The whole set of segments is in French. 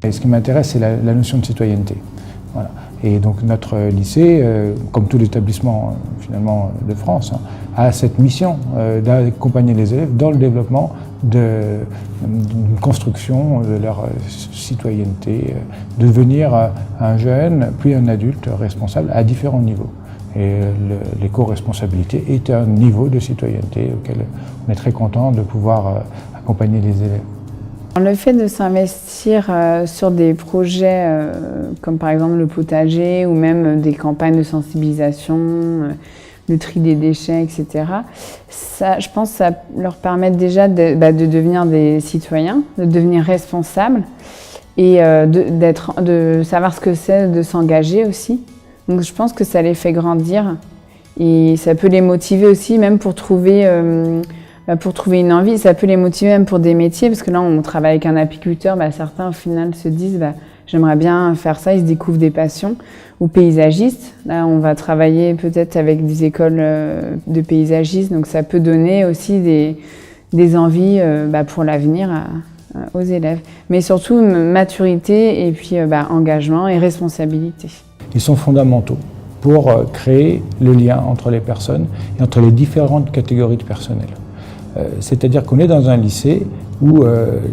Et ce qui m'intéresse, c'est la notion de citoyenneté. Voilà. Et donc notre lycée, comme tout l'établissement finalement de France, a cette mission d'accompagner les élèves dans le développement d'une construction de leur citoyenneté, de devenir un jeune puis un adulte responsable à différents niveaux. Et l'éco-responsabilité est un niveau de citoyenneté auquel on est très content de pouvoir accompagner les élèves. Le fait de s'investir sur des projets comme par exemple le potager ou même des campagnes de sensibilisation, le tri des déchets, etc., ça, je pense que ça leur permet déjà de devenir des citoyens, de devenir responsables et de savoir ce que c'est de s'engager aussi. Donc je pense que ça les fait grandir et ça peut les motiver aussi même pour trouver une envie. Ça peut les motiver même pour des métiers parce que là on travaille avec un apiculteur, certains au final se disent j'aimerais bien faire ça, ils se découvrent des passions. Ou paysagistes, là on va travailler peut-être avec des écoles de paysagistes, donc ça peut donner aussi des envies pour l'avenir aux élèves. Mais surtout maturité et puis engagement et responsabilité. Ils sont fondamentaux pour créer le lien entre les personnes et entre les différentes catégories de personnel. C'est-à-dire qu'on est dans un lycée où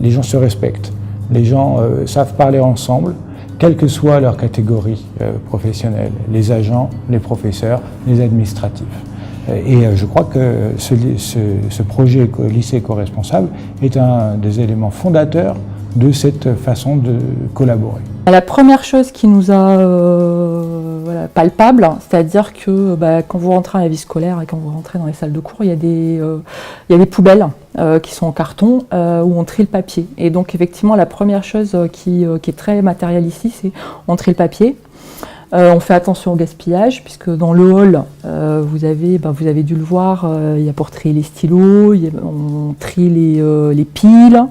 les gens se respectent, les gens savent parler ensemble, quelle que soit leur catégorie professionnelle, les agents, les professeurs, les administratifs. Et je crois que ce projet lycée éco-responsable est un des éléments fondateurs de cette façon de collaborer. La première chose qui nous a palpable, c'est-à-dire que quand vous rentrez à la vie scolaire et quand vous rentrez dans les salles de cours, il y a des poubelles qui sont en carton où on trie le papier. Et donc effectivement, la première chose qui est très matérielle ici, c'est on trie le papier. On fait attention au gaspillage, puisque dans le hall, vous avez dû le voir, il y a pour trier les stylos, on trie les piles,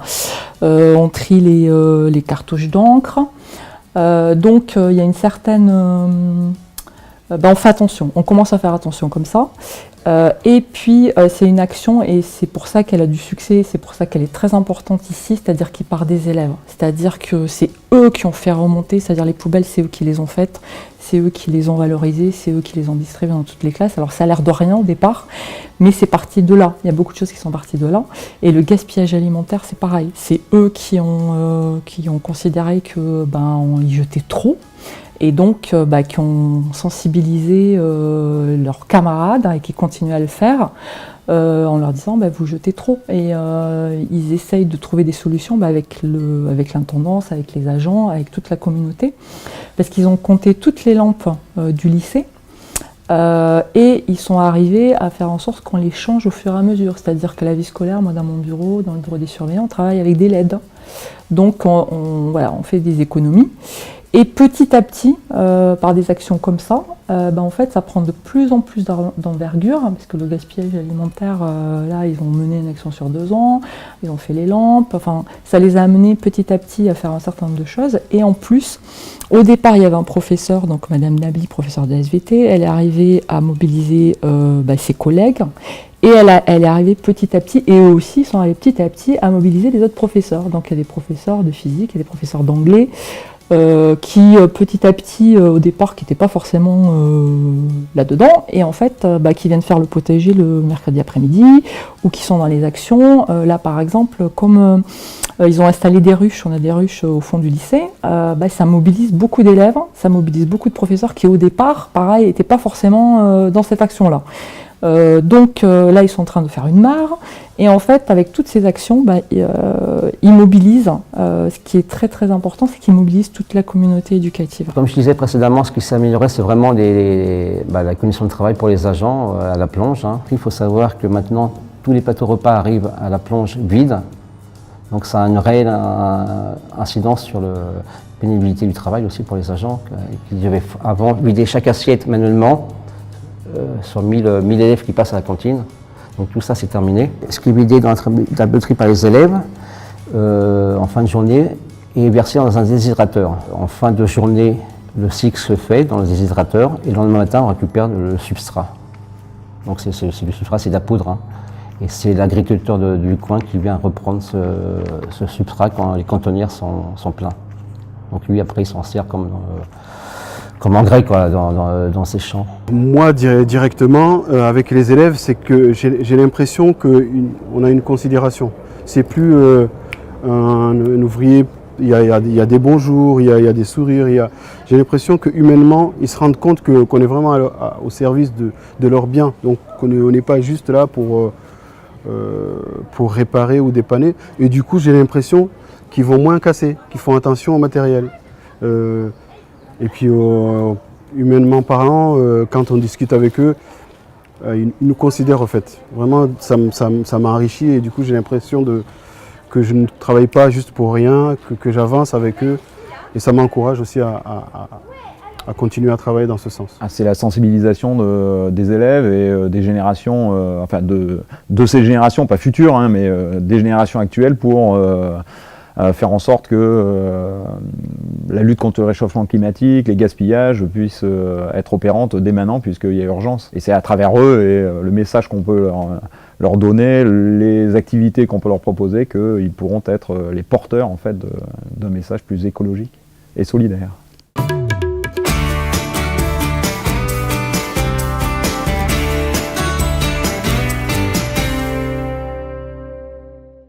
on trie les cartouches d'encre. Donc il y a une certaine... on fait attention, on commence à faire attention comme ça. Et puis c'est une action et c'est pour ça qu'elle a du succès, c'est pour ça qu'elle est très importante ici, c'est-à-dire qu'il part des élèves. C'est-à-dire que c'est eux qui ont fait remonter, c'est-à-dire les poubelles, c'est eux qui les ont faites, c'est eux qui les ont valorisées, c'est eux qui les ont distribuées dans toutes les classes. Alors ça a l'air de rien au départ, mais c'est parti de là. Il y a beaucoup de choses qui sont parties de là. Et le gaspillage alimentaire, c'est pareil. C'est eux qui ont considéré que on y jetait trop. Et donc qui ont sensibilisé leurs camarades et qui continuent à le faire en leur disant vous jetez trop. Et ils essayent de trouver des solutions avec l'intendance, avec les agents, avec toute la communauté, parce qu'ils ont compté toutes les lampes du lycée et ils sont arrivés à faire en sorte qu'on les change au fur et à mesure. C'est-à-dire que la vie scolaire, moi dans mon bureau, dans le bureau des surveillants, on travaille avec des LED. Donc on fait des économies. Et petit à petit, par des actions comme ça, en fait, ça prend de plus en plus d'envergure, parce que le gaspillage alimentaire, là, ils ont mené une action sur 2 ans, ils ont fait les lampes, enfin, ça les a amenés petit à petit à faire un certain nombre de choses. Et en plus, au départ, il y avait un professeur, donc Madame Nabi, professeure de SVT, elle est arrivée à mobiliser ses collègues. Et elle est arrivée petit à petit, et eux aussi sont arrivés petit à petit à mobiliser les autres professeurs. Donc il y a des professeurs de physique, il y a des professeurs d'anglais, qui petit à petit, au départ, qui n'étaient pas forcément là-dedans, et en fait, qui viennent faire le potager le mercredi après-midi, ou qui sont dans les actions. Là, par exemple, comme ils ont installé des ruches, on a des ruches au fond du lycée, ça mobilise beaucoup d'élèves, ça mobilise beaucoup de professeurs qui, au départ, pareil, n'étaient pas forcément dans cette action-là. Donc là, ils sont en train de faire une mare, et en fait, avec toutes ces actions, ils mobilisent. Ce qui est très très important, c'est qu'ils mobilisent toute la communauté éducative. Comme je disais précédemment, ce qui s'est amélioré, c'est vraiment la condition de travail pour les agents à la plonge. Il faut savoir que maintenant, tous les plateaux repas arrivent à la plonge vide, donc ça a une réelle incidence sur la pénibilité du travail aussi pour les agents, qui devaient avant vider chaque assiette manuellement. Sur 1000 élèves qui passent à la cantine. Donc tout ça, c'est terminé. Ce qui est vidé dans la tabletterie par les élèves, en fin de journée, est versé dans un déshydrateur. En fin de journée, le cycle se fait dans le déshydrateur, et le lendemain matin, on récupère le substrat. Donc le substrat, c'est de la poudre. Et c'est l'agriculteur du coin qui vient reprendre ce substrat quand les cantonnières sont pleins. Donc lui, après, il s'en sert comme engrais quoi, dans ses champs. Moi, directement, avec les élèves, c'est que j'ai l'impression qu'on a une considération. C'est plus un ouvrier, il y a des bonjours, il y a des sourires. J'ai l'impression que humainement, ils se rendent compte qu'on est vraiment au service de leur bien. Donc on n'est pas juste là pour réparer ou dépanner. Et du coup, j'ai l'impression qu'ils vont moins casser, qu'ils font attention au matériel. Et puis, humainement parlant, quand on discute avec eux, ils nous considèrent en fait. Vraiment, ça m'a enrichi et du coup, j'ai l'impression que je ne travaille pas juste pour rien, que j'avance avec eux. Et ça m'encourage aussi à continuer à travailler dans ce sens. C'est la sensibilisation des élèves et des générations, enfin de ces générations, pas futures, hein, mais des générations actuelles pour faire en sorte que la lutte contre le réchauffement climatique, les gaspillages puissent être opérantes dès maintenant puisqu'il y a urgence. Et c'est à travers eux et le message qu'on peut leur donner, les activités qu'on peut leur proposer qu'ils pourront être les porteurs en fait, d'un message plus écologique et solidaire.